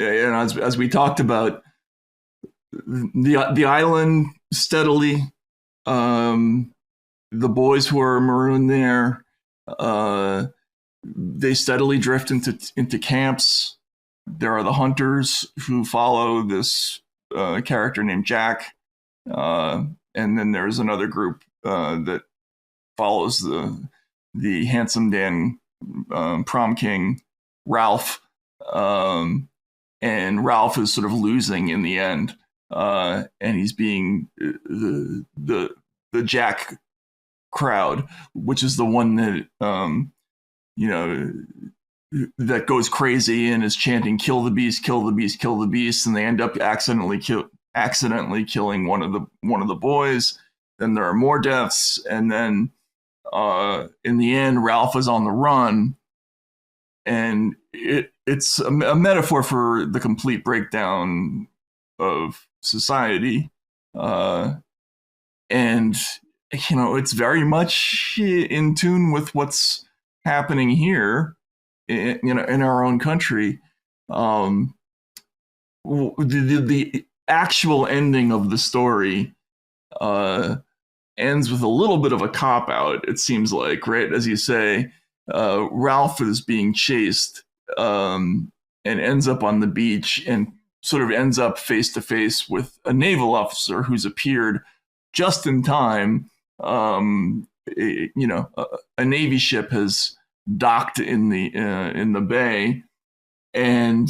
and as we talked about, the island steadily, the boys who are marooned there, they steadily drift into camps. There are the hunters who follow this character named Jack, and then there's another group that follows the handsome Dan prom king Ralph, and Ralph is sort of losing in the end, and he's being the Jack crowd, which is the one that that goes crazy and is chanting "Kill the beast, kill the beast, kill the beast," and they end up accidentally killing one of the boys. Then there are more deaths, and then in the end, Ralph is on the run, and it's a metaphor for the complete breakdown of society, and it's very much in tune with what's happening here, in our own country. The actual ending of the story ends with a little bit of a cop-out, it seems like, right? As you say, Ralph is being chased and ends up on the beach and sort of ends up face-to-face with a naval officer who's appeared just in time. A Navy ship has docked in the bay, and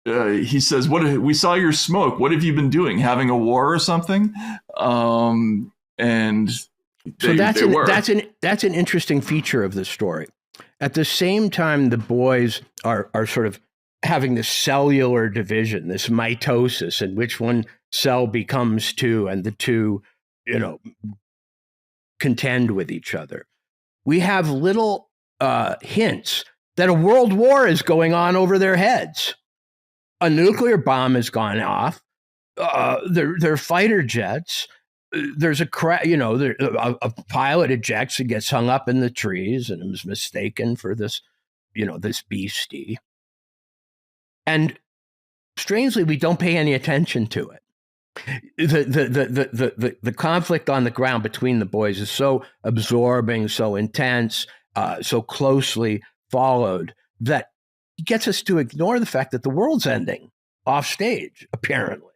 he says, we saw your smoke. What have you been doing? Having a war or something?" And that's an interesting feature of the story. At the same time, the boys are sort of having this cellular division, this mitosis, in which one cell becomes two, and the two, contend with each other. We have little hints that a world war is going on over their heads. A nuclear bomb has gone off. They're fighter jets. There's a pilot ejects and gets hung up in the trees and is mistaken for this beastie. And strangely, we don't pay any attention to it. The conflict on the ground between the boys is so absorbing, so intense, so closely followed, that it gets us to ignore the fact that the world's ending off stage, apparently.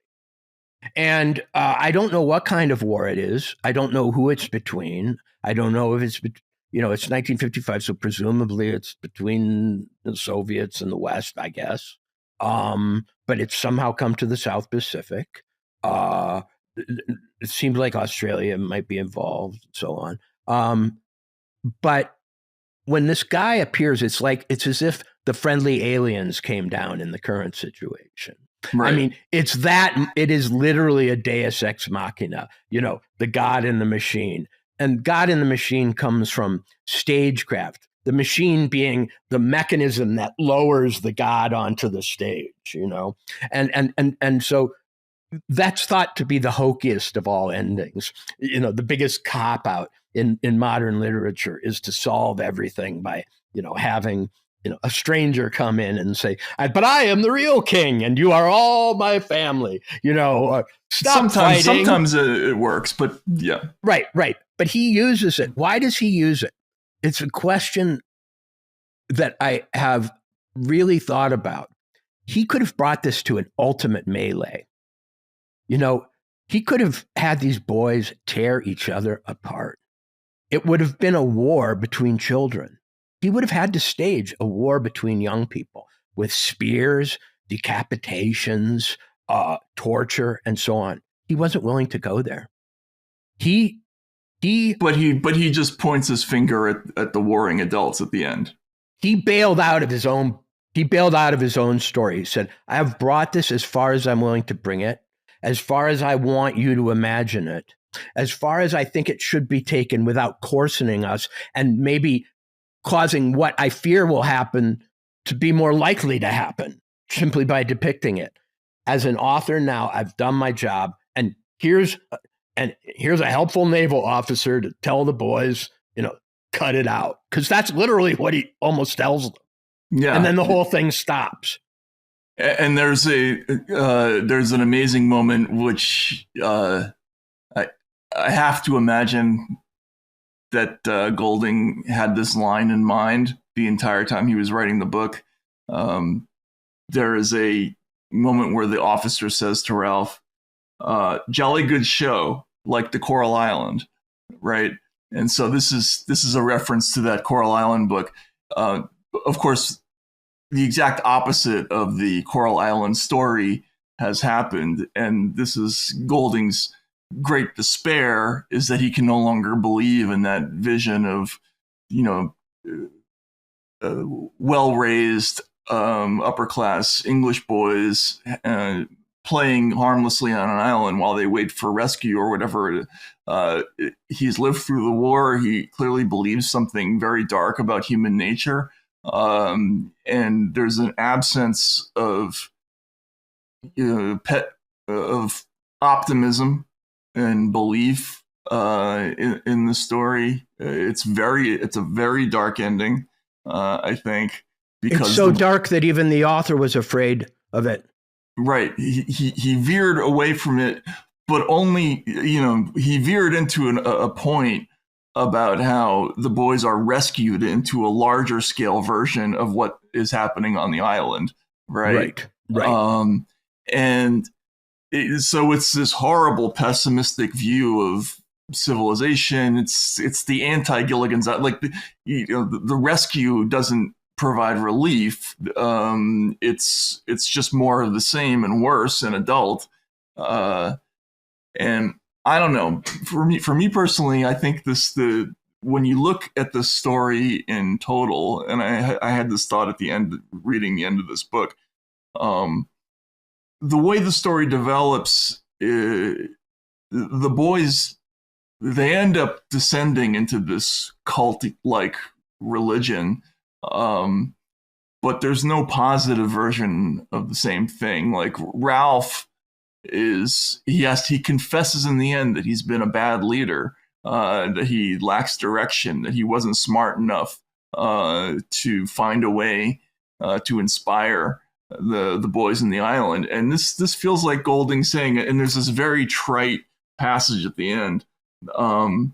And I don't know what kind of war it is. I don't know who it's between. I don't know if it's, it's 1955, so presumably it's between the Soviets and the West, I guess. But it's somehow come to the South Pacific. It seems like Australia might be involved, and so on. But when this guy appears, it's as if the friendly aliens came down in the current situation. Right. I mean, it is literally a deus ex machina, the God in the machine. And God in the machine comes from stagecraft, the machine being the mechanism that lowers the God onto the stage, And so that's thought to be the hokiest of all endings. The biggest cop-out in modern literature is to solve everything by, having a stranger come in and say, "But I am the real king, and you are all my family." Stop fighting. Sometimes it works, but yeah. Right. But he uses it. Why does he use it? It's a question that I have really thought about. He could have brought this to an ultimate melee. He could have had these boys tear each other apart. It would have been a war between children. He would have had to stage a war between young people with spears, decapitations, torture, and so on. He wasn't willing to go there. But he just points his finger at the warring adults at the end. He bailed out of his own story. He said, "I have brought this as far as I'm willing to bring it, as far as I want you to imagine it, as far as I think it should be taken without coarsening us and maybe causing what I fear will happen to be more likely to happen simply by depicting it. As an author now, I've done my job, and here's a helpful naval officer to tell the boys, cut it out." Because that's literally what he almost tells them. Yeah. And then the whole thing stops. And there's an amazing moment which I I have to imagine that Golding had this line in mind the entire time he was writing the book. Um, there is a moment where the officer says to Ralph, "Jolly good show, like the Coral Island," right? And so this is a reference to that Coral Island book. Uh, of course, the exact opposite of the Coral Island story has happened, and this is Golding's great despair, is that he can no longer believe in that vision of, you know, well-raised upper class English boys playing harmlessly on an island while they wait for rescue or whatever. He's lived through the war. He clearly believes something very dark about human nature. And there's an absence of of optimism and belief in the story. It's a very dark ending, I think, because it's so dark that even the author was afraid of it. Right, he veered away from it, but only he veered into a point about how the boys are rescued into a larger scale version of what is happening on the island, right? And so it's this horrible pessimistic view of civilization. It's the anti-Gilligan's, like the rescue doesn't provide relief. It's just more of the same and worse and adult. And I don't know. For me personally, I think when you look at the story in total, and I had this thought at the end, reading the end of this book, the way the story develops, the boys, they end up descending into this cult-like religion, but there's no positive version of the same thing. Like Ralph he confesses in the end that he's been a bad leader, that he lacks direction, that he wasn't smart enough to find a way to inspire the boys in the island. And this feels like Golding saying it. And there's this very trite passage at the end. And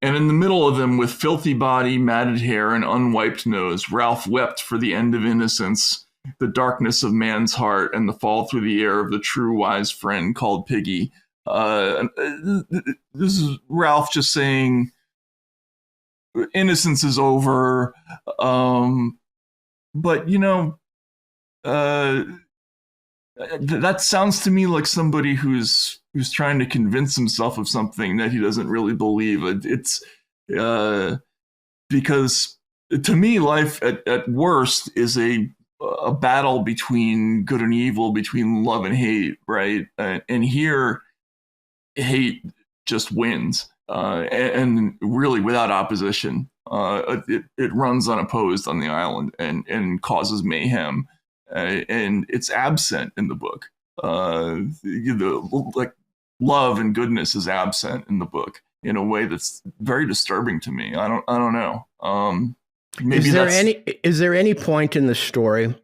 in the middle of them, with filthy body, matted hair, and unwiped nose, Ralph wept for the end of innocence, the darkness of man's heart, and the fall through the air of the true wise friend called Piggy. This is Ralph just saying innocence is over. But that sounds to me like somebody who's trying to convince himself of something that he doesn't really believe. It's because to me, life at worst is a battle between good and evil, between love and hate, right? And here, hate just wins, and really without opposition. It runs unopposed on the island and causes mayhem, and it's absent in the book. Like love and goodness is absent in the book in a way that's very disturbing to me. I don't know. Maybe is there any point in the story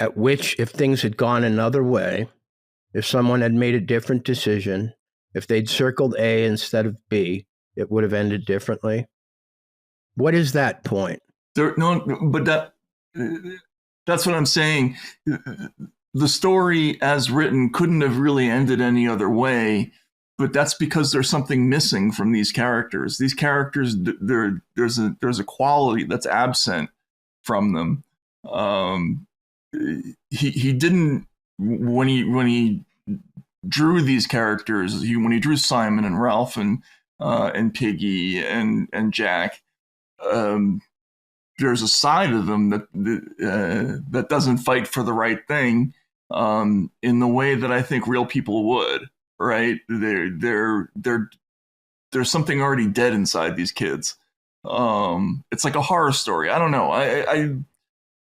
at which, if things had gone another way, if someone had made a different decision, if they'd circled A instead of B, it would have ended differently? What is that point? But that's what I'm saying. The story as written couldn't have really ended any other way, but that's because there's something missing from these characters. These characters, there's a quality that's absent from them. He didn't, when he drew these characters, when he drew Simon and Ralph and Piggy and Jack, there's a side of them that doesn't fight for the right thing, in the way that I think real people would. Right? There's something already dead inside these kids. It's like a horror story. I don't know. I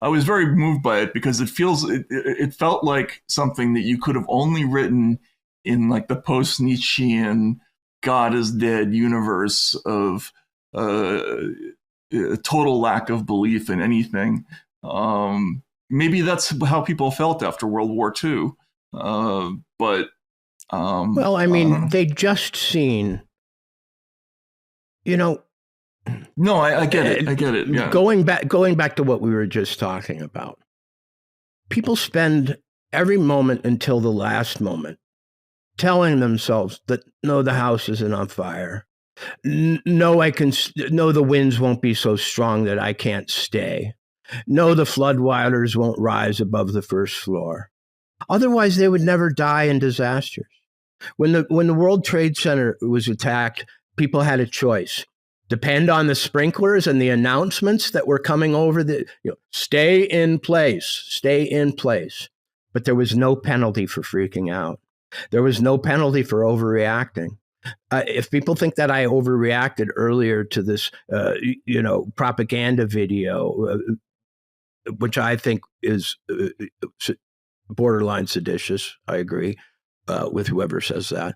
was very moved by it because it felt like something that you could have only written in like the post-Nietzschean God is dead universe of a total lack of belief in anything. maybe that's how people felt after World War II. But well, I mean, they'd just seen, you know, no, I get it. I get it. Yeah. Going back to what we were just talking about. People spend every moment until the last moment telling themselves that no, the house isn't on fire. No, the winds won't be so strong that I can't stay. No, the floodwaters won't rise above the first floor. Otherwise, they would never die in disasters. When the World Trade Center was attacked, people had a choice. Depend on the sprinklers and the announcements that were coming over stay in place, stay in place. But there was no penalty for freaking out. There was no penalty for overreacting. If people think that I overreacted earlier to this, propaganda video, which I think is borderline seditious, I agree with whoever says that,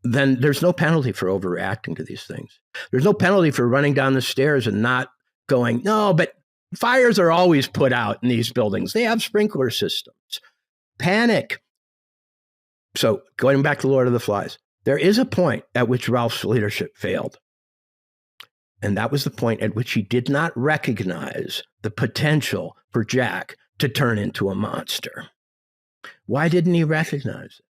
then there's no penalty for overreacting to these things. There's no penalty for running down the stairs and not going, no, but fires are always put out in these buildings. They have sprinkler systems. Panic. So going back to Lord of the Flies, there is a point at which Ralph's leadership failed. And that was the point at which he did not recognize the potential for Jack to turn into a monster. Why didn't he recognize it?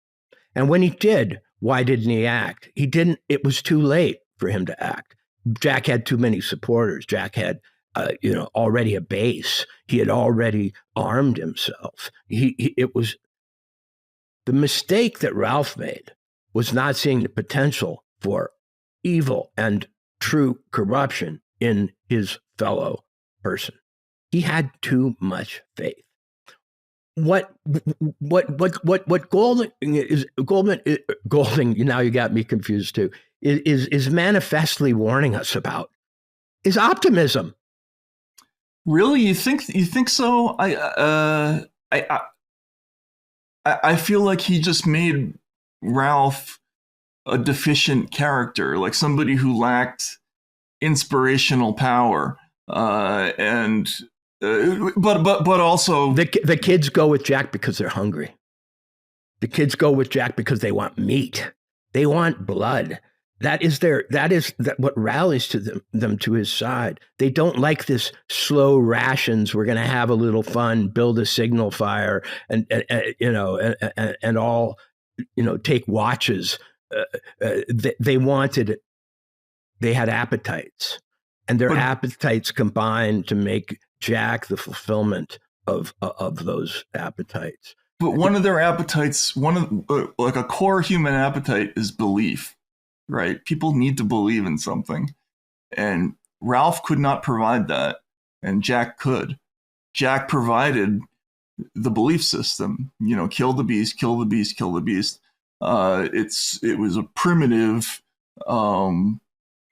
And when he did, why didn't he act? He didn't. It was too late for him to act. Jack had too many supporters. Jack had, already a base. He had already armed himself. It was the mistake that Ralph made was not seeing the potential for evil and true corruption in his fellow person. He had too much faith. What Golding, now you got me confused too, is manifestly warning us about is optimism. Really? You think so? I feel like he just made Ralph a deficient character, like somebody who lacked inspirational power, but also the kids go with Jack because they're hungry. The kids go with Jack because they want meat. They want blood. That is what rallies to them to his side. They don't like this slow rations. We're going to have a little fun, build a signal fire, and all, take watches. They wanted. They had appetites, and their appetites combined to make Jack the fulfillment of those appetites. But one of their appetites, like a core human appetite, is belief, right? People need to believe in something, and Ralph could not provide that, and Jack could. Jack provided the belief system. Kill the beast, kill the beast, kill the beast. It was a primitive,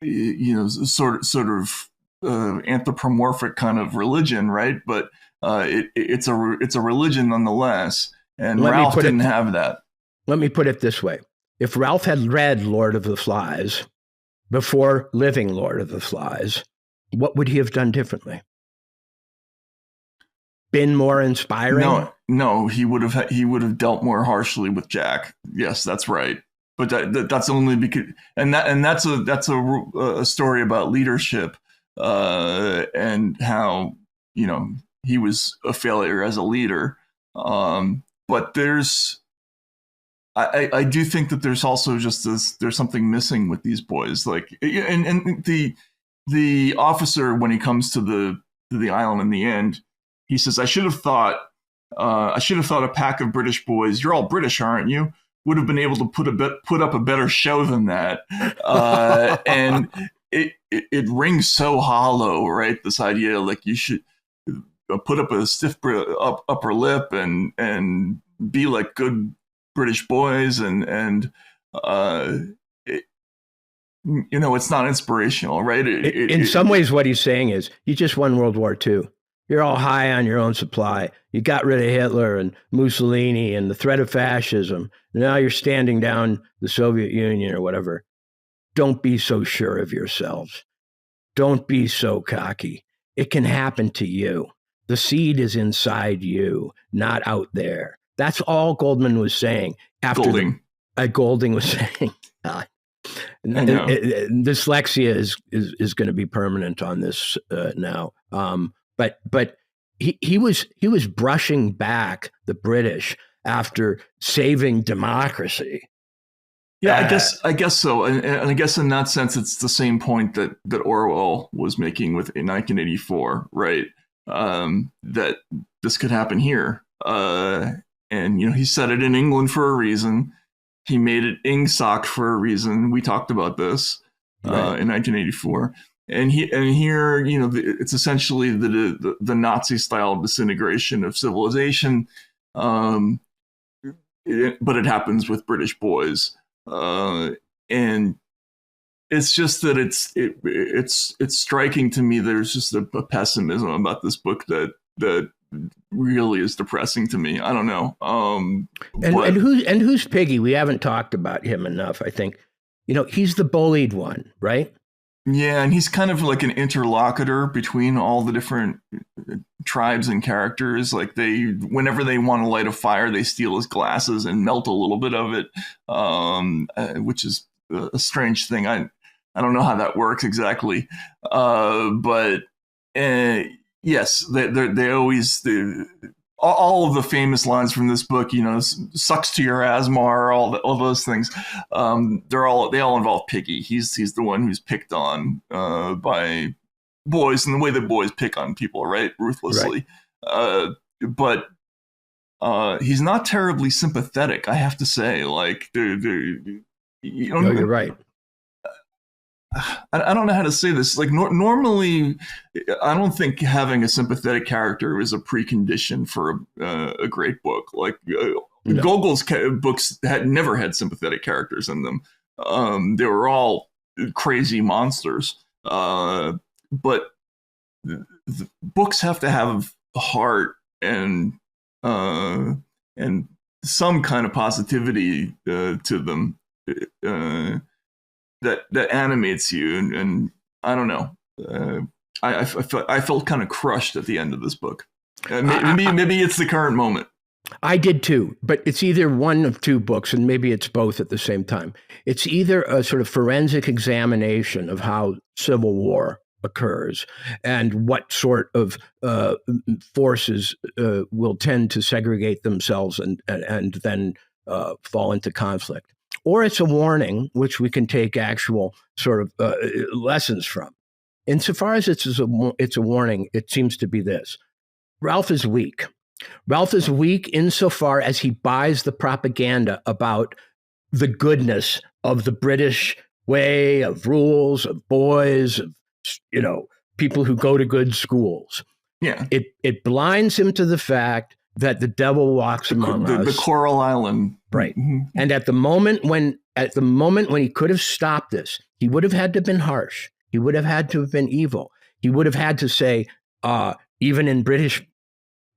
sort of anthropomorphic kind of religion, right? But it's a religion nonetheless, and Ralph didn't have that. Let me put it this way: if Ralph had read Lord of the Flies before living Lord of the Flies, what would he have done differently? Been more inspiring? No, he would have dealt more harshly with Jack. Yes, that's right. But that's only because, and that's a story about leadership, and how he was a failure as a leader. But I do think that there's also there's something missing with these boys. Like, and the officer, when he comes to the island in the end, he says, I should have thought a pack of British boys, you're all British, aren't you, would have been able to put up a better show than that. And it rings so hollow, right? This idea, like, you should put up a stiff upper lip and be like good British boys, and it's not inspirational, right? In some ways, what he's saying is, you just won World War II. You're all high on your own supply. You got rid of Hitler and Mussolini and the threat of fascism. Now you're standing down the Soviet Union or whatever. Don't be so sure of yourselves. Don't be so cocky. It can happen to you. The seed is inside you, not out there. That's all Goldman was saying after Golding was saying. Dyslexia is going to be permanent on this now. But he was brushing back the British after saving democracy. Yeah, I guess so, and I guess in that sense, it's the same point that Orwell was making with in 1984, right? That this could happen here, and he said it in England for a reason. He made it Ingsoc for a reason. We talked about this in 1984, and here, it's essentially the Nazi style disintegration of civilization, but it happens with British boys. And it's just that it's striking to me. There's just a pessimism about this book that really is depressing to me. I don't know. And who's Piggy? We haven't talked about him enough. I think, he's the bullied one, right? Yeah, and he's kind of like an interlocutor between all the different tribes and characters. Like whenever they want to light a fire, they steal his glasses and melt a little bit of it, which is a strange thing. I don't know how that works exactly, but yes, they always all of the famous lines from this book, sucks to your Asmar, all those things. They all involve Piggy. He's the one who's picked on by boys, and the way that boys pick on people, right, ruthlessly. Right. But he's not terribly sympathetic, I have to say. Like, you're right. I don't know how to say this. Like normally, I don't think having a sympathetic character is a precondition for a great book. Like Gogol's books never had sympathetic characters in them. They were all crazy monsters. But the books have to have a heart and some kind of positivity to them. That animates you, and I don't know. I felt kind of crushed at the end of this book. Maybe it's the current moment. I did too, but it's either one of two books, and maybe it's both at the same time. It's either a sort of forensic examination of how civil war occurs and what sort of forces will tend to segregate themselves and then fall into conflict. Or it's a warning, which we can take actual sort of lessons from. Insofar as it's a warning, it seems to be this. Ralph is weak. Ralph is weak insofar as he buys the propaganda about the goodness of the British way, of rules, of boys, of, people who go to good schools. Yeah. It blinds him to the fact that the devil walks among us. The Coral Island. Right. Mm-hmm. And at the moment when he could have stopped this, he would have had to have been harsh. He would have had to have been evil. He would have had to say, even in British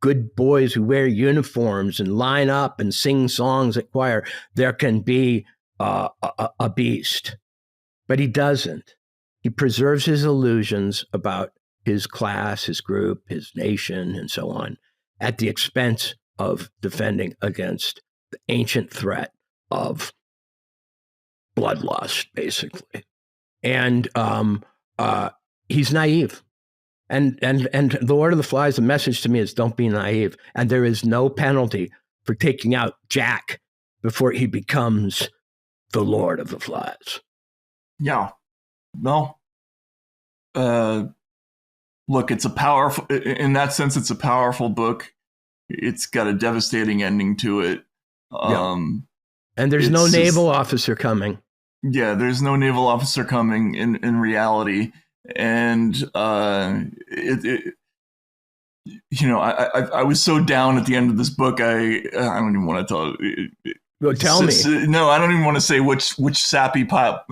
good boys who wear uniforms and line up and sing songs at choir, there can be a beast. But he doesn't. He preserves his illusions about his class, his group, his nation, and so on, at the expense of defending against the ancient threat of bloodlust, basically. And he's naive. And the Lord of the Flies, the message to me is don't be naive. And there is no penalty for taking out Jack before he becomes the Lord of the Flies. Yeah. No. Look, it's a powerful, in that sense, it's a powerful book. It's got a devastating ending to it. And there's no naval officer coming. Yeah, there's no naval officer coming in reality. And, I was so down at the end of this book. I don't even want to tell tell me. No, I don't even want to say which sappy pop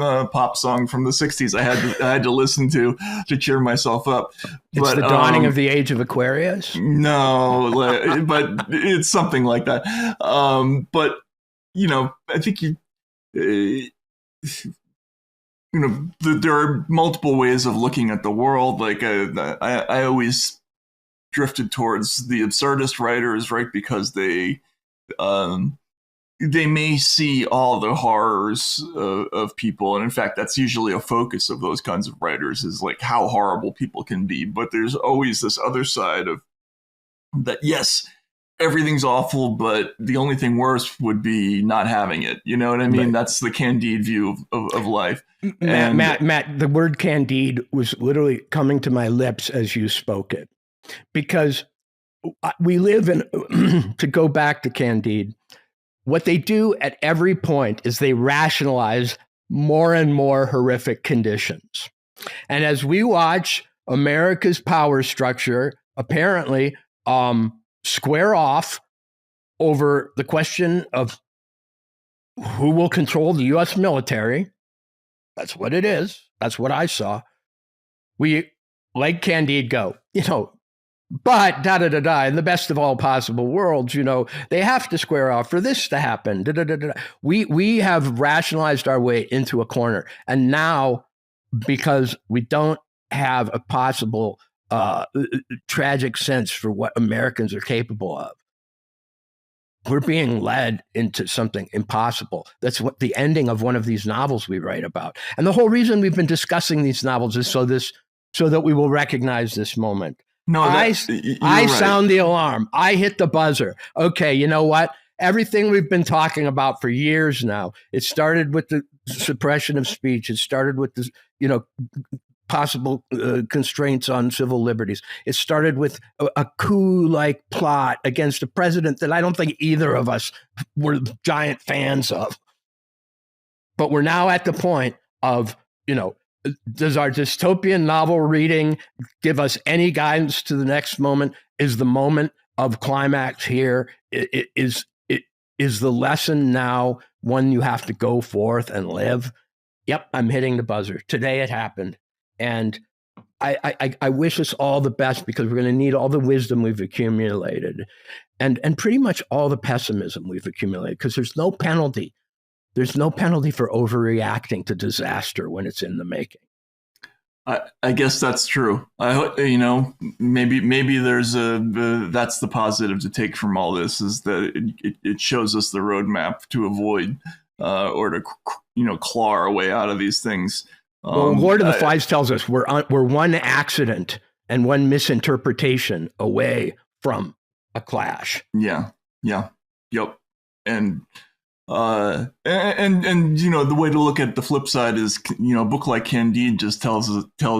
song from the 60s I had to listen to cheer myself up. It's the dawning of the age of Aquarius? No, but it's something like that. But, I think there are multiple ways of looking at the world. Like I always drifted towards the absurdist writers, right? Because they may see all the horrors of people. And in fact, that's usually a focus of those kinds of writers, is like how horrible people can be. But there's always this other side of that. Yes, everything's awful, but the only thing worse would be not having it. You know what I mean? Right. That's the Candide view of life. Matt, the word Candide was literally coming to my lips as you spoke it, because we live in, to go back to Candide, what they do at every point is they rationalize more and more horrific conditions. And as we watch America's power structure apparently square off over the question of who will control the U.S. military, that's what it is. That's what I saw. We let Candide go, but in the best of all possible worlds, they have to square off for this to happen. We have rationalized our way into a corner. And now, because we don't have a possible tragic sense for what Americans are capable of, we're being led into something impossible. That's what the ending of one of these novels we write about. And the whole reason we've been discussing these novels is so that we will recognize this moment. No, I right. sound the alarm. I hit the buzzer. Okay, you know what? Everything we've been talking about for years now, it started with the suppression of speech. It started with the, possible constraints on civil liberties. It started with a coup-like plot against a president that I don't think either of us were giant fans of. But we're now at the point of, does our dystopian novel reading give us any guidance to the next moment? Is the moment of climax here? Is the lesson now one you have to go forth and live? Yep, I'm hitting the buzzer. Today it happened. And I wish us all the best, because we're going to need all the wisdom we've accumulated and pretty much all the pessimism we've accumulated, because there's no penalty. There's no penalty for overreacting to disaster when it's in the making. I guess that's true. I hope, maybe there's that's the positive to take from all this, is that it shows us the roadmap to avoid or to claw our way out of these things. Well, Lord of the Flies tells us we're one accident and one misinterpretation away from a clash. Yeah. Yep. And the way to look at the flip side is, a book like Candide just tells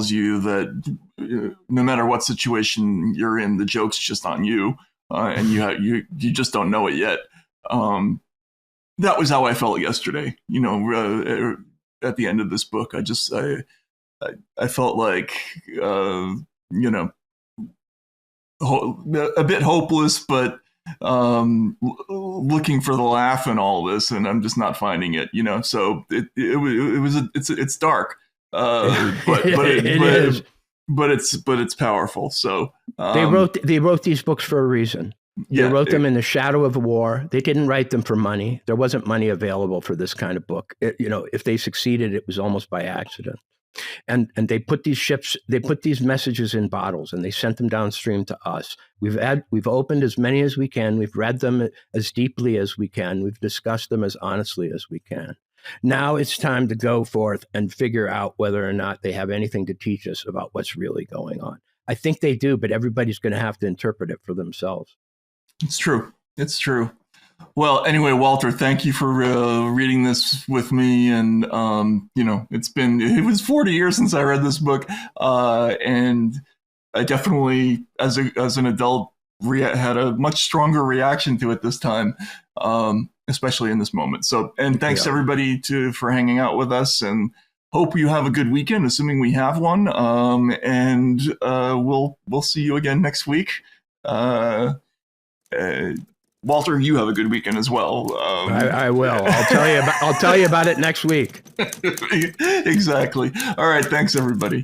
you that no matter what situation you're in, the joke's just on you, and you just don't know it yet. That was how I felt yesterday. At the end of this book, I felt like a bit hopeless, but looking for the laugh in all this, and I'm just not finding it. So it's dark, but it's powerful. So they wrote these books for a reason. They wrote them in the shadow of a war. They didn't write them for money. There wasn't money available for this kind of book. If they succeeded, it was almost by accident. And they put these messages in bottles, and they sent them downstream to us. We've opened as many as we can. We've read them as deeply as we can. We've discussed them as honestly as we can. Now it's time to go forth and figure out whether or not they have anything to teach us about what's really going on. I think they do, but everybody's going to have to interpret it for themselves. It's true. Well, anyway, Walter, thank you for reading this with me. And, it was 40 years since I read this book. And I definitely, as an adult, had a much stronger reaction to it this time, especially in this moment. So, and thanks everybody for hanging out with us, and hope you have a good weekend, assuming we have one. And we'll see you again next week. Walter, you have a good weekend as well. I will. I'll tell you about it next week. Exactly. All right. Thanks, everybody.